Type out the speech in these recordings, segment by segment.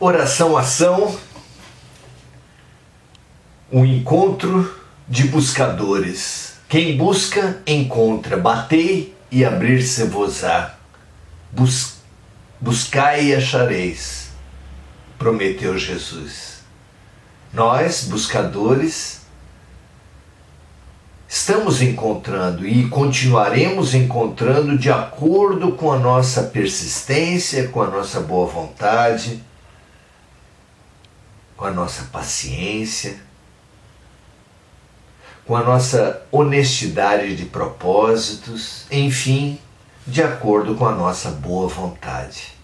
Oração, ação, um encontro de buscadores. Quem busca, encontra. Batei e abrir-se-vos-á. Buscai e achareis, prometeu Jesus. Nós, buscadores, estamos encontrando e continuaremos encontrando de acordo com a nossa persistência, com a nossa boa vontade, com a nossa paciência, com a nossa honestidade de propósitos, enfim, de acordo com a nossa boa vontade.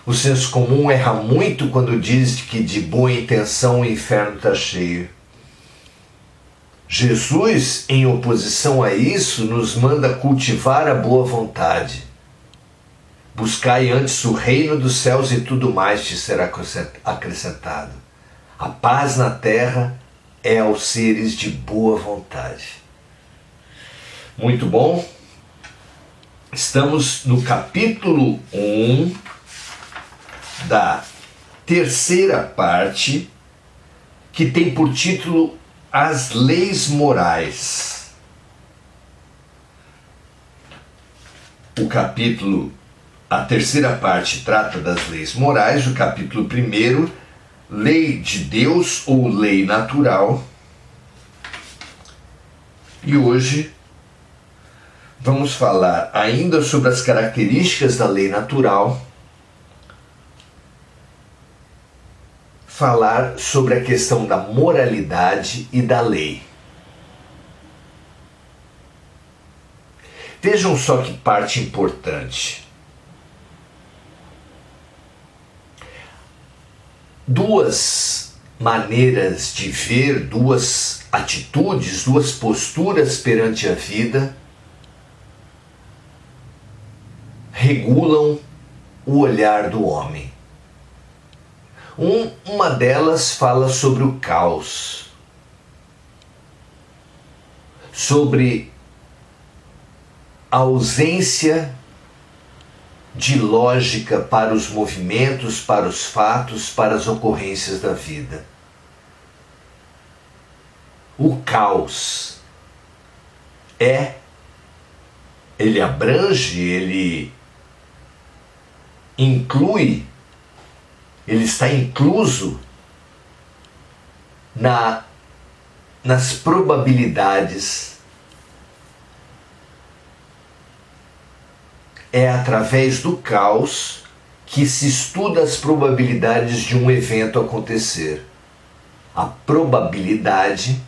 O senso comum erra muito quando diz que de boa intenção o inferno está cheio. Jesus, em oposição a isso, nos manda cultivar a boa vontade. Buscai antes o reino dos céus e tudo mais te será acrescentado. A paz na terra é aos seres de boa vontade. Muito bom. Estamos no capítulo 1 da terceira parte, que tem por título As Leis Morais. A terceira parte trata das leis morais, o capítulo 1, lei de Deus ou lei natural. E hoje vamos falar ainda sobre as características da lei natural, falar sobre a questão da moralidade e da lei. Vejam só que parte importante. Duas maneiras de ver, duas atitudes, duas posturas perante a vida regulam o olhar do homem. Uma delas fala sobre o caos, sobre a ausência de lógica para os movimentos, para os fatos, para as ocorrências da vida. O caos ele abrange, ele inclui, ele está incluso nas probabilidades. É através do caos que se estuda as probabilidades de um evento acontecer. A probabilidade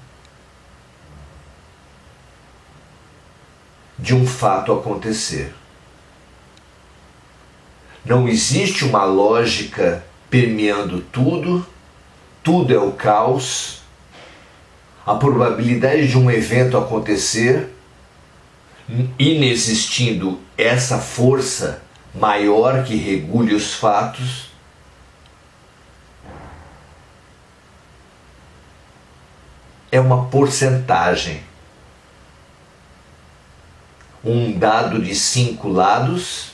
de um fato acontecer. Não existe uma lógica permeando tudo, tudo é o caos. A probabilidade de um evento acontecer, inexistindo essa força maior que regule os fatos, é uma porcentagem. Um dado de 5 lados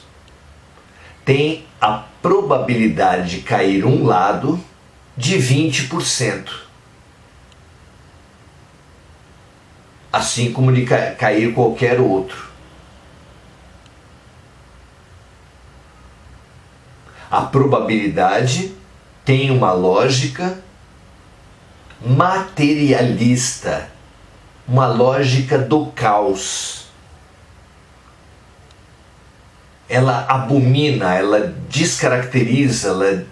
tem a probabilidade de cair um lado de 20%. Assim como de cair qualquer outro. A probabilidade tem uma lógica materialista, uma lógica do caos. Ela abomina, ela descaracteriza, ela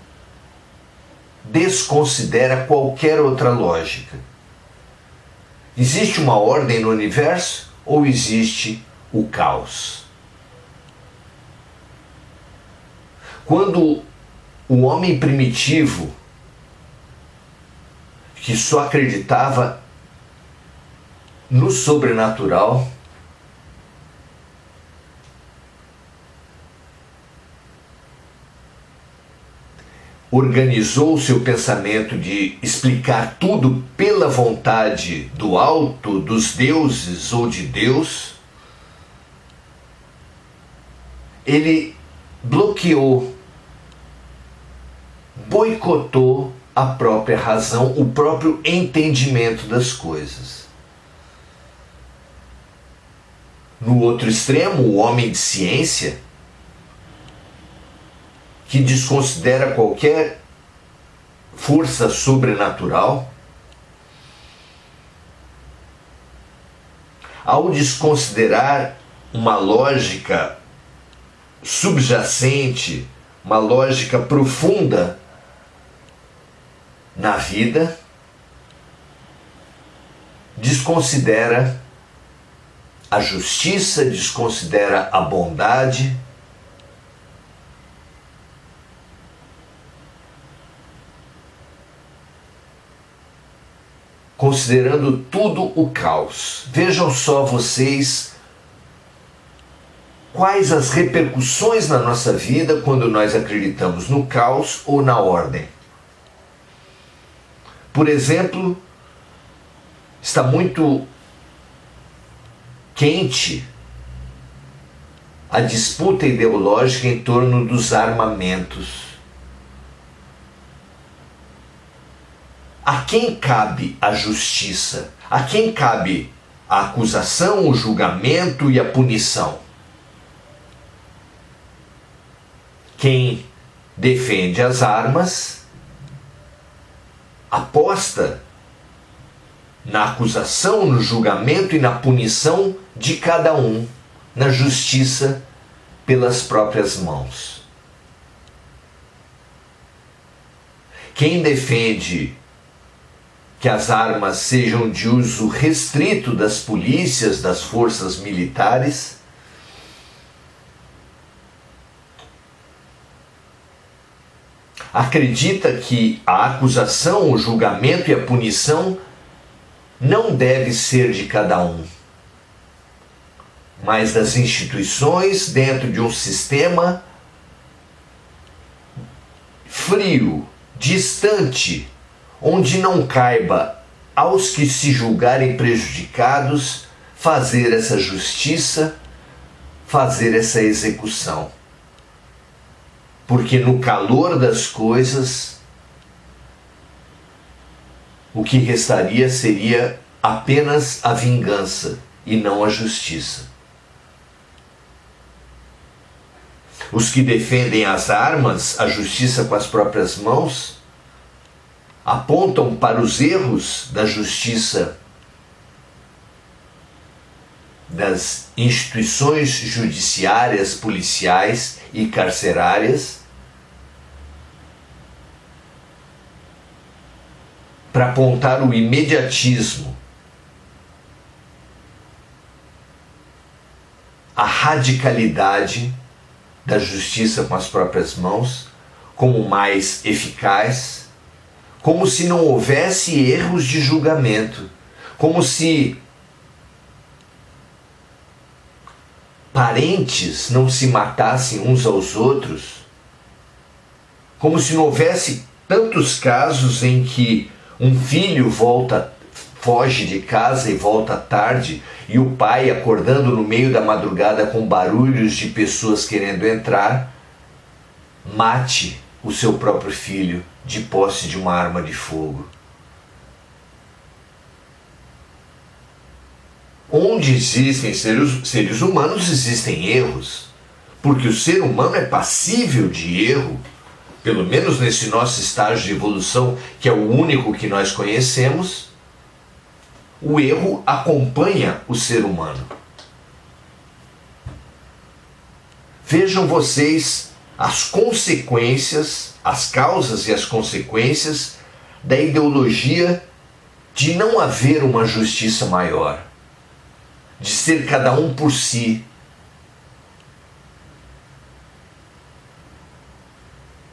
desconsidera qualquer outra lógica. Existe uma ordem no universo ou existe o caos? Quando o homem primitivo, que só acreditava no sobrenatural, organizou o seu pensamento de explicar tudo pela vontade do alto, dos deuses ou de Deus, ele bloqueou boicotou a própria razão, o próprio entendimento das coisas. No outro extremo, o homem de ciência, que desconsidera qualquer força sobrenatural, ao desconsiderar uma lógica subjacente, uma lógica profunda na vida, desconsidera a justiça, desconsidera a bondade, considerando tudo o caos. Vejam só vocês quais as repercussões na nossa vida quando nós acreditamos no caos ou na ordem. Por exemplo, está muito quente a disputa ideológica em torno dos armamentos. A quem cabe a justiça? A quem cabe a acusação, o julgamento e a punição? Quem defende as armas aposta na acusação, no julgamento e na punição de cada um, na justiça pelas próprias mãos. Quem defende que as armas sejam de uso restrito das polícias, das forças militares, acredita que a acusação, o julgamento e a punição não deve ser de cada um, mas das instituições dentro de um sistema frio, distante, onde não caiba aos que se julgarem prejudicados fazer essa justiça, fazer essa execução. Porque no calor das coisas, o que restaria seria apenas a vingança e não a justiça. Os que defendem as armas, a justiça com as próprias mãos, apontam para os erros da justiça, das instituições judiciárias, policiais e carcerárias, para apontar o imediatismo, a radicalidade da justiça com as próprias mãos como mais eficaz, como se não houvesse erros de julgamento, como se parentes não se matassem uns aos outros, como se não houvesse tantos casos em que um filho foge de casa e volta tarde, e o pai, acordando no meio da madrugada com barulhos de pessoas querendo entrar, mate o seu próprio filho de posse de uma arma de fogo. Onde existem seres humanos, existem erros, porque o ser humano é passível de erro, pelo menos nesse nosso estágio de evolução, que é o único que nós conhecemos. O erro acompanha o ser humano. Vejam vocês as consequências, as causas e as consequências da ideologia de não haver uma justiça maior, de ser cada um por si,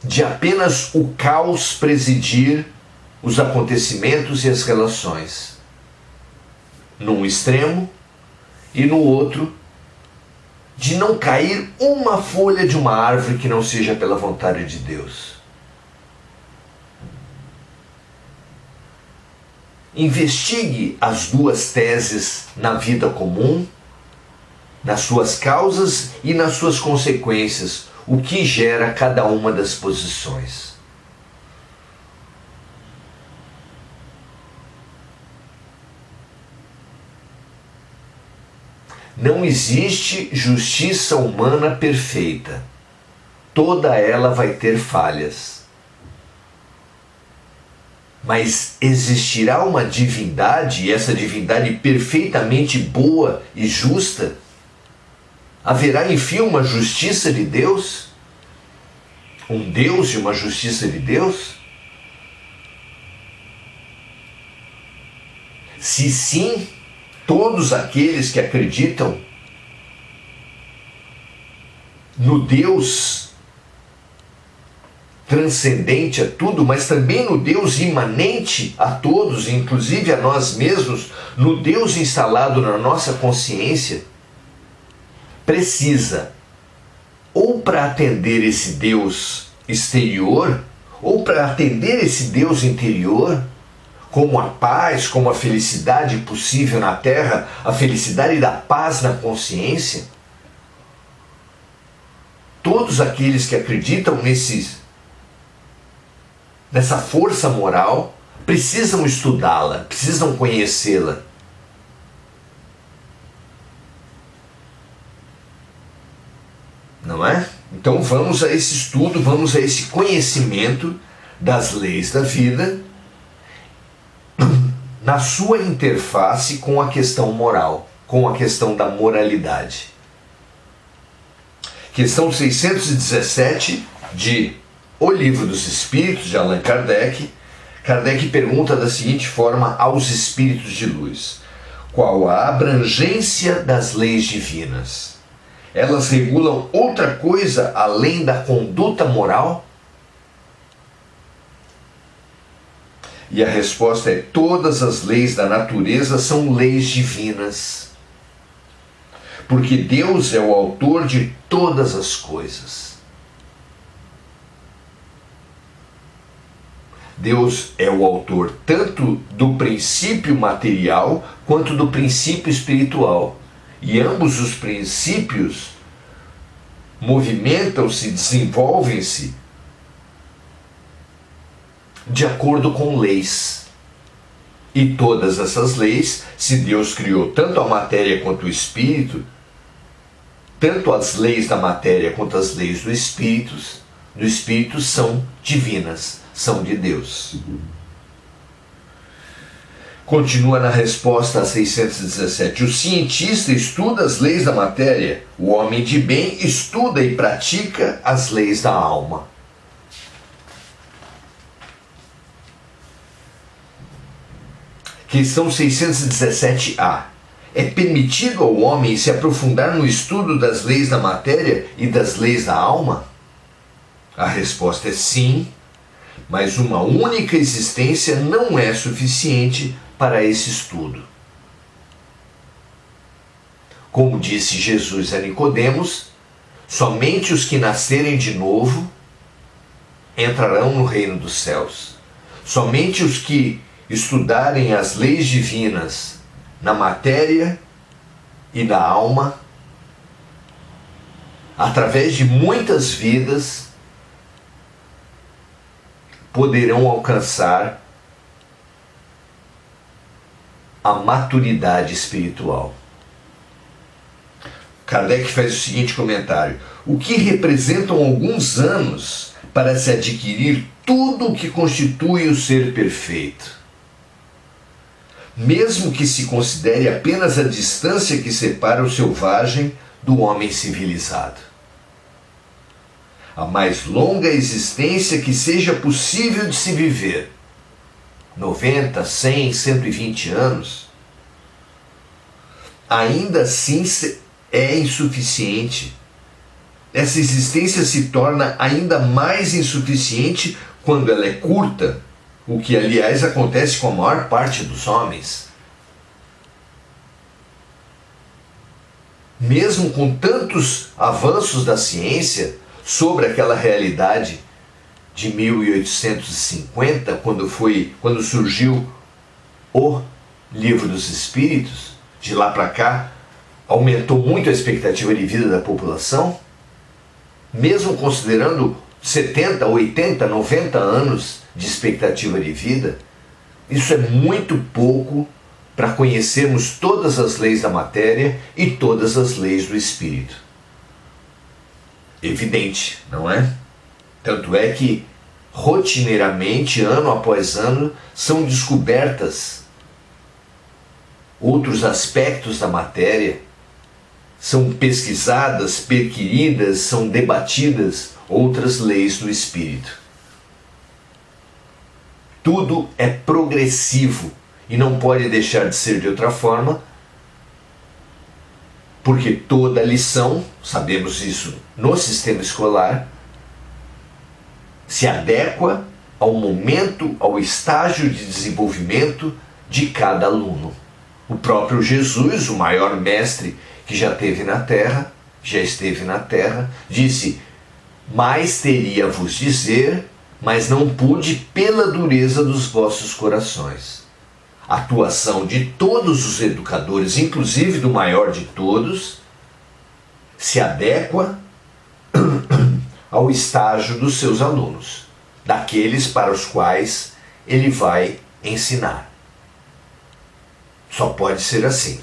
de apenas o caos presidir os acontecimentos e as relações, num extremo, e no outro, de não cair uma folha de uma árvore que não seja pela vontade de Deus. Investigue as duas teses na vida comum, nas suas causas e nas suas consequências, o que gera cada uma das posições. Não existe justiça humana perfeita. Toda ela vai ter falhas. Mas existirá uma divindade, e essa divindade perfeitamente boa e justa? Haverá, enfim, uma justiça de Deus? Um Deus e uma justiça de Deus? Se sim, todos aqueles que acreditam no Deus transcendente a tudo, mas também no Deus imanente a todos, inclusive a nós mesmos, no Deus instalado na nossa consciência, precisa, ou para atender esse Deus exterior, ou para atender esse Deus interior, como a paz, como a felicidade possível na terra, a felicidade da paz na consciência. Todos aqueles que acreditam nessa força moral precisam estudá-la, precisam conhecê-la. Não é? Então vamos a esse estudo, vamos a esse conhecimento das leis da vida na sua interface com a questão moral, com a questão da moralidade. Questão 617 de O Livro dos Espíritos, de Allan Kardec. Kardec pergunta da seguinte forma aos espíritos de luz: qual a abrangência das leis divinas? Elas regulam outra coisa além da conduta moral? E a resposta é: todas as leis da natureza são leis divinas. Porque Deus é o autor de todas as coisas. Deus é o autor tanto do princípio material quanto do princípio espiritual. E ambos os princípios movimentam-se, desenvolvem-se de acordo com leis. E todas essas leis, se Deus criou tanto a matéria quanto o espírito, tanto as leis da matéria quanto as leis do espírito são divinas, são de Deus. Continua na resposta a 617. O cientista estuda as leis da matéria, o homem de bem estuda e pratica as leis da alma. Questão 617A. É permitido ao homem se aprofundar no estudo das leis da matéria e das leis da alma? A resposta é sim, mas uma única existência não é suficiente para esse estudo. Como disse Jesus a Nicodemos, somente os que nascerem de novo entrarão no reino dos céus. Somente os que estudarem as leis divinas na matéria e na alma, através de muitas vidas, poderão alcançar a maturidade espiritual. Kardec faz o seguinte comentário: o que representam alguns anos para se adquirir tudo o que constitui o ser perfeito? Mesmo que se considere apenas a distância que separa o selvagem do homem civilizado. A mais longa existência que seja possível de se viver, 90, 100, 120 anos, ainda assim é insuficiente. Essa existência se torna ainda mais insuficiente quando ela é curta, o que, aliás, acontece com a maior parte dos homens. Mesmo com tantos avanços da ciência sobre aquela realidade de 1850, quando surgiu o Livro dos Espíritos, de lá para cá, aumentou muito a expectativa de vida da população, mesmo considerando 70, 80, 90 anos de expectativa de vida, isso é muito pouco para conhecermos todas as leis da matéria e todas as leis do espírito. Evidente, não é? Tanto é que, rotineiramente, ano após ano, são descobertas outros aspectos da matéria, são pesquisadas, perquiridas, são debatidas outras leis do espírito. Tudo é progressivo e não pode deixar de ser de outra forma, porque toda lição, sabemos isso no sistema escolar, se adequa ao momento, ao estágio de desenvolvimento de cada aluno. O próprio Jesus, o maior mestre que já esteve na terra, disse: mais teria a vos dizer, mas não pude pela dureza dos vossos corações. A atuação de todos os educadores, inclusive do maior de todos, se adequa ao estágio dos seus alunos, daqueles para os quais ele vai ensinar. Só pode ser assim.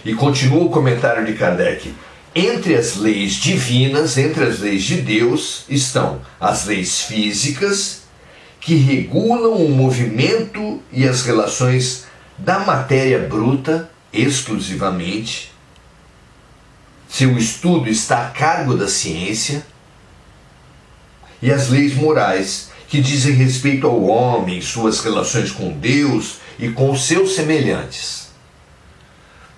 E continua o comentário de Kardec. Entre as leis divinas, entre as leis de Deus, estão as leis físicas, que regulam o movimento e as relações da matéria bruta exclusivamente. Seu estudo está a cargo da ciência. E as leis morais, que dizem respeito ao homem, suas relações com Deus e com os seus semelhantes.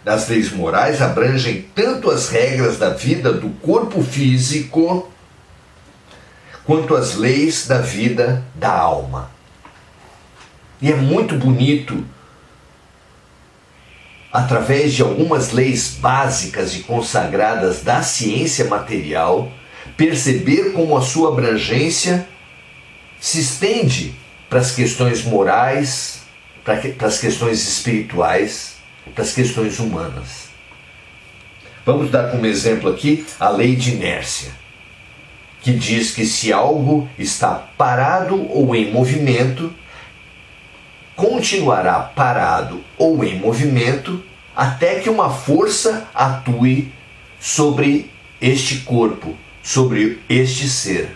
As leis morais abrangem tanto as regras da vida do corpo físico, quanto as leis da vida da alma. E é muito bonito, através de algumas leis básicas e consagradas da ciência material, perceber como a sua abrangência se estende para as questões morais, para as questões espirituais, para as questões humanas. Vamos dar como exemplo aqui a lei de inércia, que diz que se algo está parado ou em movimento, continuará parado ou em movimento até que uma força atue sobre este corpo, sobre este ser.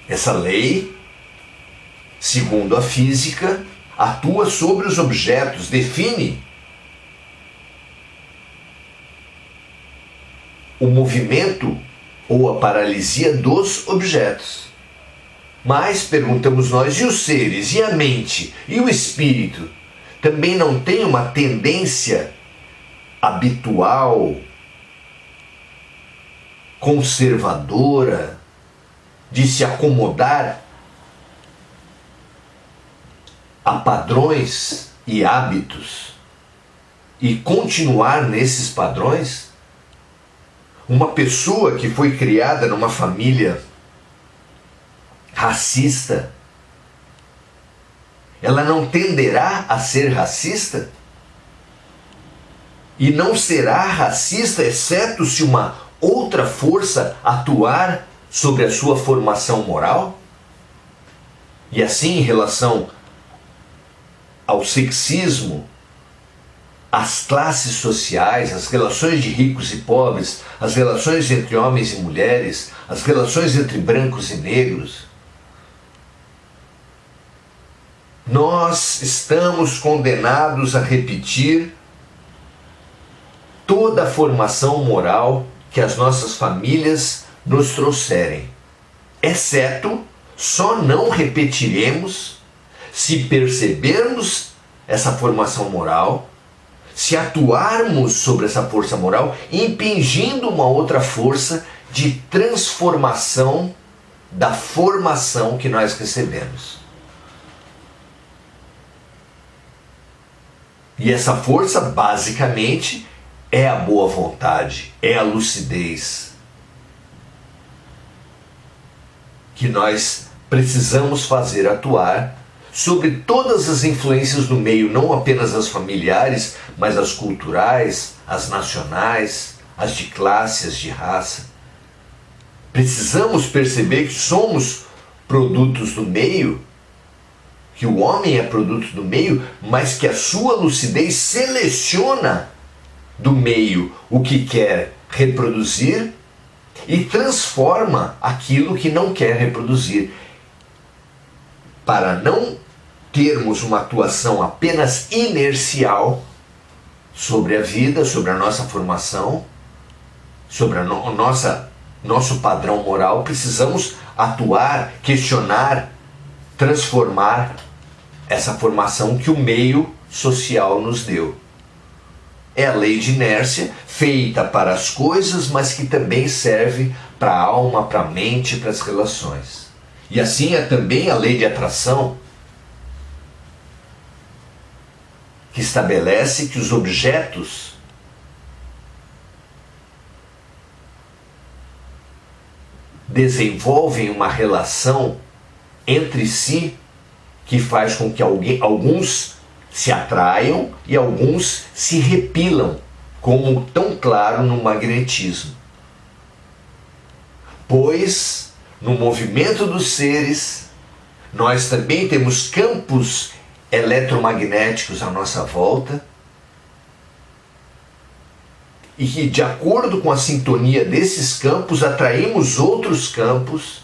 Essa lei, segundo a física, atua sobre os objetos, define o movimento ou a paralisia dos objetos. Mas, perguntamos nós, e os seres, e a mente, e o espírito, também não tem uma tendência habitual, conservadora, de se acomodar a padrões e hábitos e continuar nesses padrões? Uma pessoa que foi criada numa família racista, ela não tenderá a ser racista? E não será racista, exceto se uma outra força atuar sobre a sua formação moral? E assim, em relação ao sexismo, às classes sociais, as relações de ricos e pobres, as relações entre homens e mulheres, as relações entre brancos e negros, nós estamos condenados a repetir toda a formação moral que as nossas famílias nos trouxerem, exceto só não repetiremos se percebermos essa formação moral, se atuarmos sobre essa força moral, impingindo uma outra força de transformação da formação que nós recebemos. E essa força, basicamente, é a boa vontade, é a lucidez, que nós precisamos fazer atuar sobre todas as influências do meio, não apenas as familiares, mas as culturais, as nacionais, as de classe, as de raça. Precisamos perceber que somos produtos do meio, que o homem é produto do meio, mas que a sua lucidez seleciona do meio o que quer reproduzir e transforma aquilo que não quer reproduzir, para não termos uma atuação apenas inercial sobre a vida, sobre a nossa formação, sobre nosso padrão moral. Precisamos atuar, questionar, transformar essa formação que o meio social nos deu. É a lei de inércia, feita para as coisas, mas que também serve para a alma, para a mente, para as relações. E assim é também a lei de atração, que estabelece que os objetos desenvolvem uma relação entre si que faz com que alguns se atraiam e alguns se repilam, como tão claro no magnetismo. Pois, no movimento dos seres, nós também temos campos eletromagnéticos à nossa volta, e que, de acordo com a sintonia desses campos, atraímos outros campos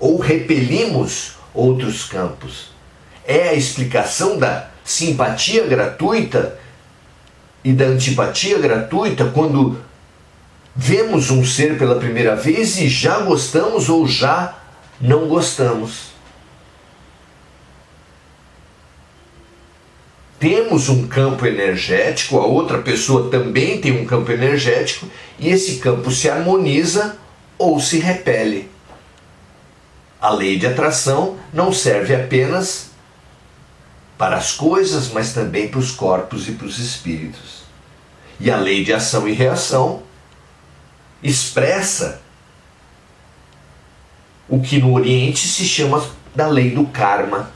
ou repelimos outros campos. É a explicação da simpatia gratuita e da antipatia gratuita quando vemos um ser pela primeira vez e já gostamos ou já não gostamos. Temos um campo energético, a outra pessoa também tem um campo energético, e esse campo se harmoniza ou se repele. A lei de atração não serve apenas para as coisas, mas também para os corpos e para os espíritos. E a lei de ação e reação expressa o que no Oriente se chama da lei do karma.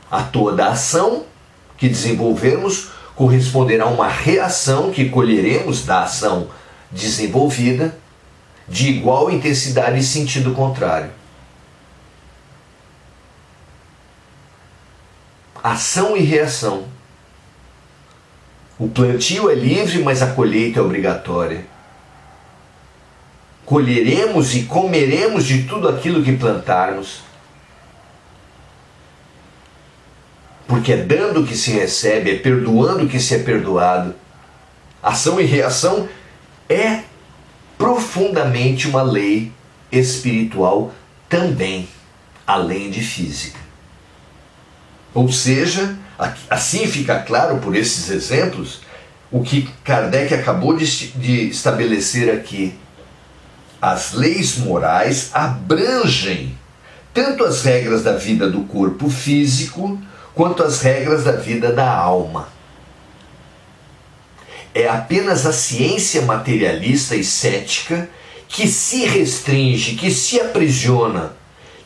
A toda ação que desenvolvermos corresponderá a uma reação que colheremos da ação desenvolvida, de igual intensidade e sentido contrário. Ação e reação. O plantio é livre, mas a colheita é obrigatória. Colheremos e comeremos de tudo aquilo que plantarmos, porque é dando que se recebe, é perdoando que se é perdoado. Ação e reação é profundamente uma lei espiritual também, além de física. Ou seja, assim fica claro por esses exemplos o que Kardec acabou de estabelecer aqui. As leis morais abrangem tanto as regras da vida do corpo físico quanto as regras da vida da alma. É apenas a ciência materialista e cética que se restringe, que se aprisiona,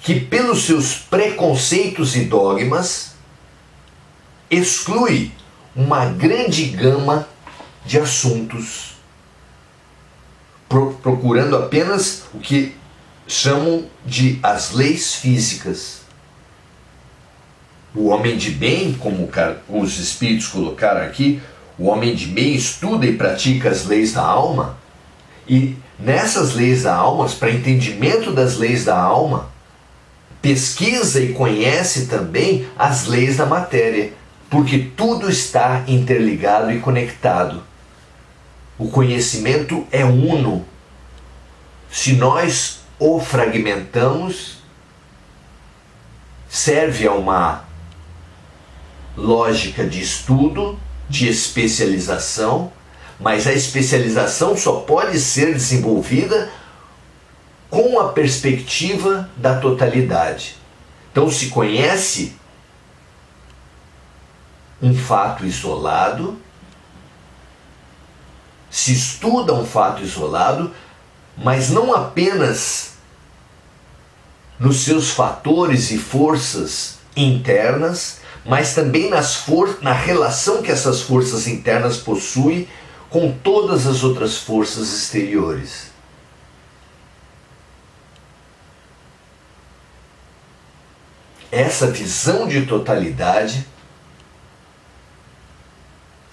que pelos seus preconceitos e dogmas exclui uma grande gama de assuntos, procurando apenas o que chamam de as leis físicas. O homem de bem, como os espíritos colocaram aqui, o homem de bem estuda e pratica as leis da alma, e nessas leis da alma, para entendimento das leis da alma, pesquisa e conhece também as leis da matéria, porque tudo está interligado e conectado. O conhecimento é uno. Se nós o fragmentamos, serve a uma lógica de estudo, de especialização, mas a especialização só pode ser desenvolvida com a perspectiva da totalidade. Então se conhece um fato isolado, se estuda um fato isolado, mas não apenas nos seus fatores e forças internas, mas também na relação que essas forças internas possuem com todas as outras forças exteriores. essa visão de totalidade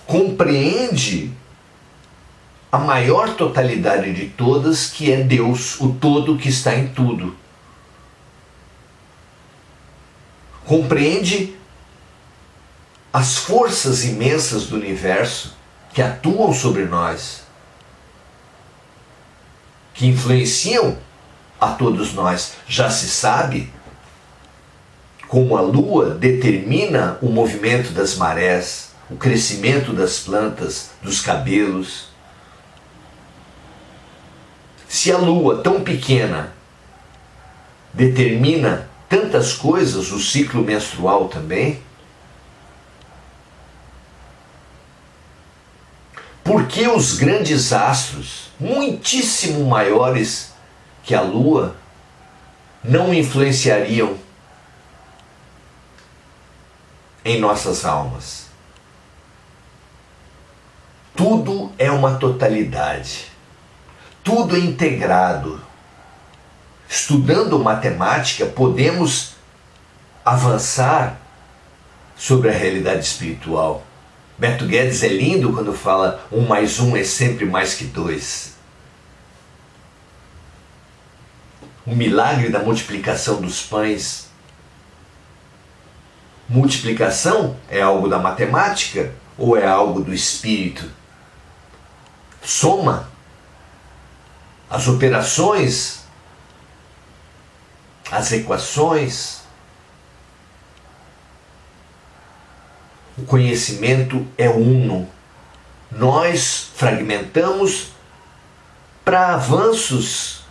compreende a maior totalidade de todas, que é Deus, o todo que está em tudo. Compreende as forças imensas do universo que atuam sobre nós, que influenciam a todos nós. Já se sabe como a Lua determina o movimento das marés, o crescimento das plantas, dos cabelos. Se a Lua, tão pequena, determina tantas coisas, o ciclo menstrual também, por que os grandes astros, muitíssimo maiores que a Lua, não influenciariam em nossas almas? Tudo é uma totalidade, tudo é integrado. Estudando matemática, podemos avançar sobre a realidade espiritual. Beto Guedes é lindo quando fala 1 mais 1 é sempre mais que 2. O milagre da multiplicação dos pães. Multiplicação é algo da matemática ou é algo do espírito? Soma. As operações, as equações. O conhecimento é uno. Nós fragmentamos para avanços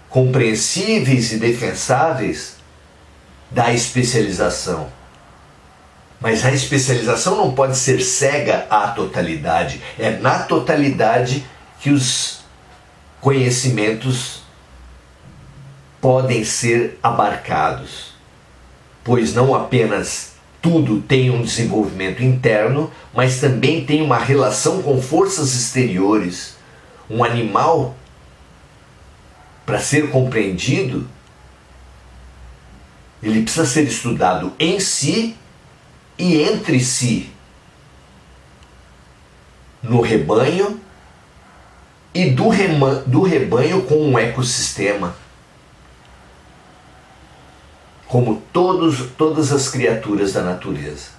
compreensíveis e defensáveis da especialização. Mas a especialização não pode ser cega à totalidade. É na totalidade que os conhecimentos podem ser abarcados, pois não apenas tudo tem um desenvolvimento interno, mas também tem uma relação com forças exteriores. Um animal, para ser compreendido, ele precisa ser estudado em si e entre si, no rebanho e do rebanho com um ecossistema, como todas as criaturas da natureza.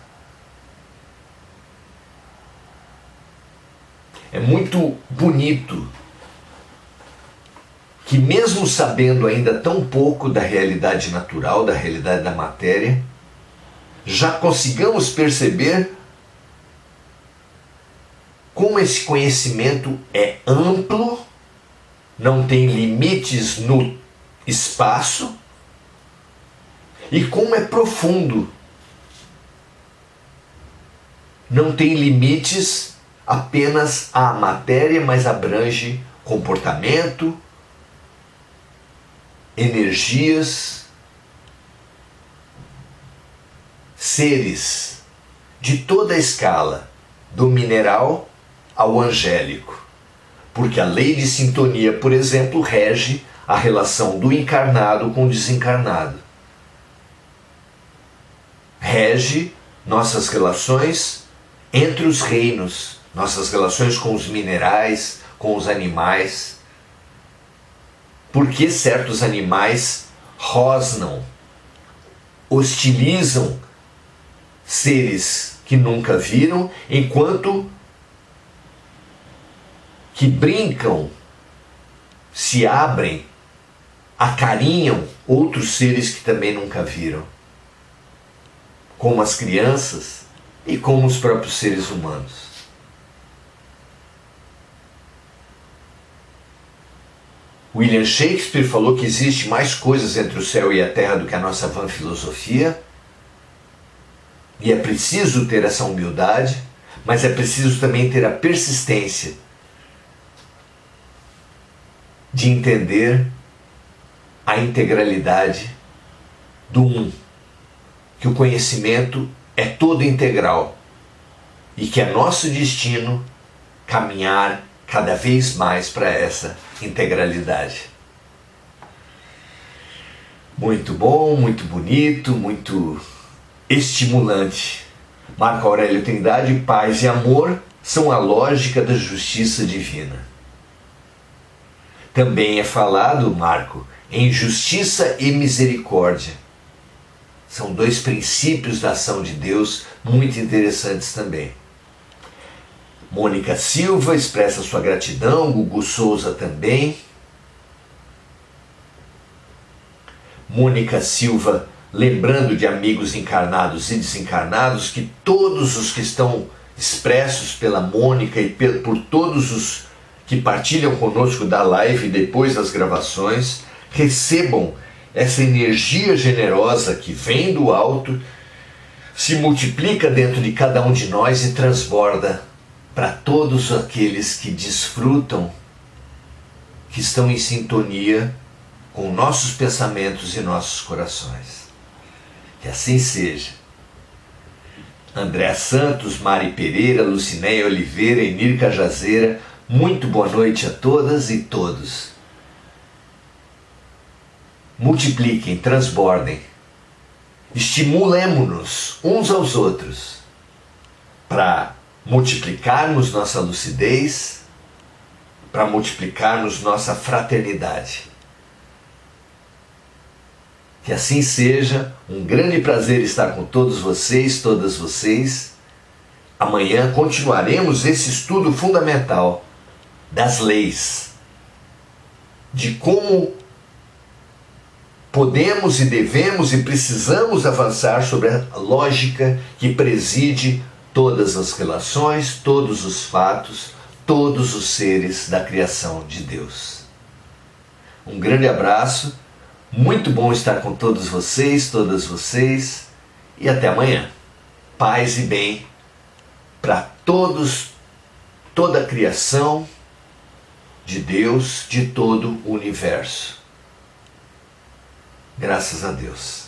É muito bonito que, mesmo sabendo ainda tão pouco da realidade natural, da realidade da matéria, já consigamos perceber como esse conhecimento é amplo, não tem limites no espaço, e como é profundo. Não tem limites apenas à matéria, mas abrange comportamento, energias, seres de toda a escala, do mineral ao angélico. Porque a lei de sintonia, por exemplo, rege a relação do encarnado com o desencarnado. Rege nossas relações entre os reinos, nossas relações com os minerais, com os animais. Por que certos animais rosnam, hostilizam seres que nunca viram, enquanto que brincam, se abrem, acarinham outros seres que também nunca viram, como as crianças e como os próprios seres humanos. William Shakespeare falou que existe mais coisas entre o céu e a terra do que a nossa vã filosofia, e é preciso ter essa humildade, mas é preciso também ter a persistência de entender a integralidade do um, que o conhecimento é todo integral e que é nosso destino caminhar cada vez mais para essa integralidade. Muito bom, muito bonito, muito estimulante. Marco Aurélio Trindade, paz e amor são a lógica da justiça divina. Também é falado, Marco, em justiça e misericórdia. São dois princípios da ação de Deus muito interessantes também. Mônica Silva expressa sua gratidão, Gugu Souza também. Mônica Silva, lembrando de amigos encarnados e desencarnados, que todos os que estão expressos pela Mônica e por todos os que partilham conosco da live depois das gravações, recebam essa energia generosa que vem do alto, se multiplica dentro de cada um de nós e transborda para todos aqueles que desfrutam, que estão em sintonia com nossos pensamentos e nossos corações. Que assim seja. André Santos, Mari Pereira, Lucinéia Oliveira, Enir Cajazeira, muito boa noite a todas e todos. Multipliquem, transbordem, estimulemo-nos uns aos outros para multiplicarmos nossa lucidez, para multiplicarmos nossa fraternidade. Que assim seja, um grande prazer estar com todos vocês, todas vocês. Amanhã continuaremos esse estudo fundamental das leis, de como podemos e devemos e precisamos avançar sobre a lógica que preside todas as relações, todos os fatos, todos os seres da criação de Deus. Um grande abraço, muito bom estar com todos vocês, todas vocês, e até amanhã. Paz e bem para todos, toda a criação de Deus, de todo o universo. Graças a Deus.